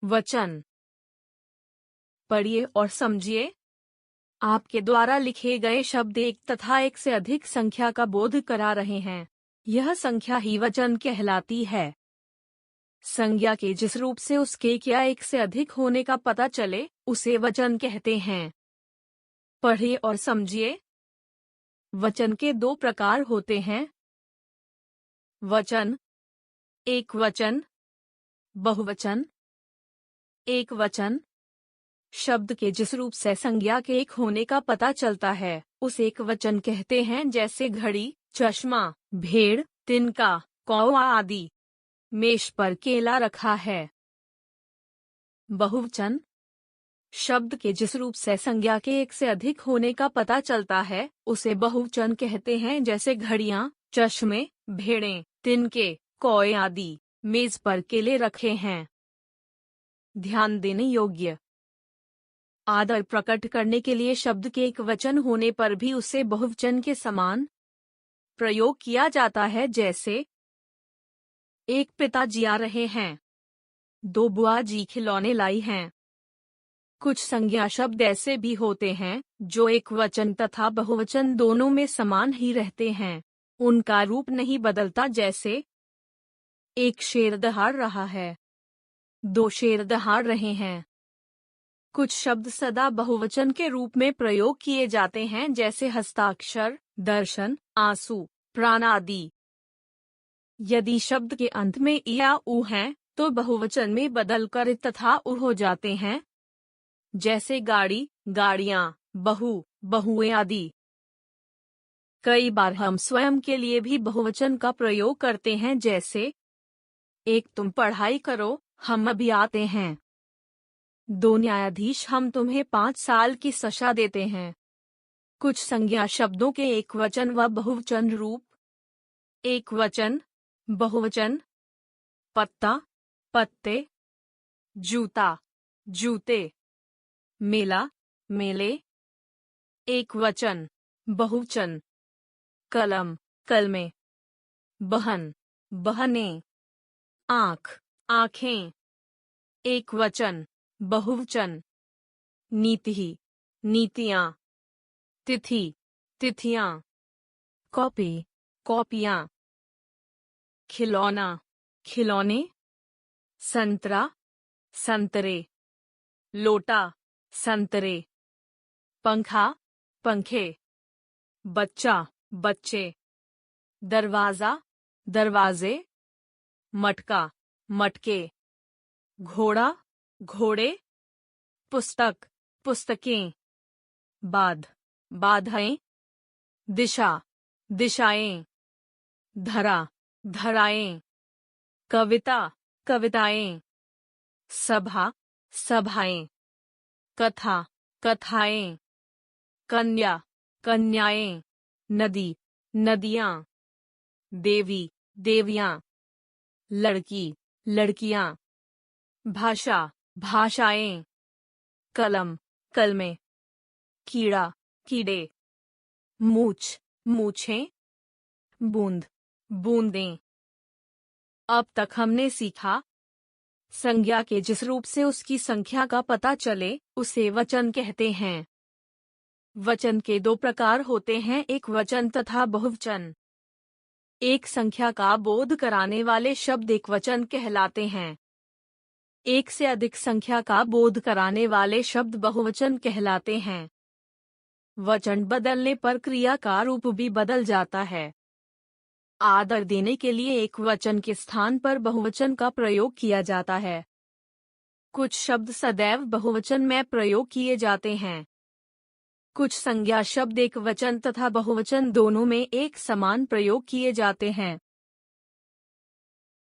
वचन। पढ़िए और समझिए। आपके द्वारा लिखे गए शब्द एक तथा एक से अधिक संख्या का बोध करा रहे हैं। यह संख्या ही वचन कहलाती है। संज्ञा के जिस रूप से उसके क्या एक से अधिक होने का पता चले, उसे वचन कहते हैं। पढ़िए और समझिए। वचन के दो प्रकार होते हैं। वचन, एक वचन, बहुवचन। एक वचन शब्द के जिस रूप से संज्ञा के एक होने का पता चलता है, उसे एक वचन कहते हैं, जैसे घड़ी, चश्मा, भेड़, तिनका, कौवा आदि। मेज पर केला रखा है। बहुवचन शब्द के जिस रूप से संज्ञा के एक से अधिक होने का पता चलता है, उसे बहुवचन कहते हैं, जैसे घड़ियां, चश्मे, भेड़ें, तिनके, कौए आदि। मेज पर केले रखे हैं। ध्यान देने योग्य। आदर प्रकट करने के लिए शब्द के एक वचन होने पर भी उसे बहुवचन के समान प्रयोग किया जाता है, जैसे एक पिताजी आ रहे हैं, दो बुआ जी खिलौने लाई हैं। कुछ संज्ञा शब्द ऐसे भी होते हैं जो एक वचन तथा बहुवचन दोनों में समान ही रहते हैं, उनका रूप नहीं बदलता, जैसे एक शेर दहाड़ रहा है, दो शेर दहाड़ रहे हैं। कुछ शब्द सदा बहुवचन के रूप में प्रयोग किए जाते हैं, जैसे हस्ताक्षर, दर्शन, आंसू, प्राण आदि। यदि शब्द के अंत में इ या उ हैं, तो बहुवचन में बदलकर तथा उ हो जाते हैं, जैसे गाड़ी, गाड़ियां, बहू, बहुएं आदि। कई बार हम स्वयं के लिए भी बहुवचन का प्रयोग करते हैं, जैसे एक तुम पढ़ाई करो, हम अभी आते हैं। दो न्यायाधीश हम तुम्हें 5 साल की सजा देते हैं। कुछ संज्ञा शब्दों के एक वचन व बहुवचन रूप। एक वचन, बहुवचन। पत्ता, पत्ते, जूता, जूते, मेला, मेले। एक वचन, बहुवचन। कलम, कलमें। बहन, बहनें। आँख, आँखें। एक वचन, बहुवचन। नीति, नीतियाँ। तिथि, तिथियाँ। कॉपी, कॉपियाँ। खिलौना, खिलौने। संतरा, संतरे। लोटा, संतरे। पंखा, पंखे। बच्चा, बच्चे। दरवाजा, दरवाजे। मटका, मटके। घोड़ा, घोड़े। पुस्तक, पुस्तकें। बाध, बाधाएं। दिशा, दिशाएं। धरा, धराएं। कविता, कविताएं। सभा, सभाएं। कथा, कथाएं। कन्या, कन्याएं। नदी, नदियां। देवी, देवियां। लड़की, लड़कियां। भाषा, भाषाएं। कलम, कलमें। कीड़ा, कीड़े। मूछ, मूछें। बूंद, बूंदें। अब तक हमने सीखा। संज्ञा के जिस रूप से उसकी संख्या का पता चले, उसे वचन कहते हैं। वचन के दो प्रकार होते हैं, एक वचन तथा बहुवचन। एक संख्या का बोध कराने वाले शब्द एक वचन कहलाते हैं। एक से अधिक संख्या का बोध कराने वाले शब्द बहुवचन कहलाते हैं। वचन बदलने पर क्रिया का रूप भी बदल जाता है। आदर देने के लिए एक वचन के स्थान पर बहुवचन का प्रयोग किया जाता है। कुछ शब्द सदैव बहुवचन में प्रयोग किए जाते हैं। कुछ संज्ञा शब्द एक वचन तथा बहुवचन दोनों में एक समान प्रयोग किए जाते हैं।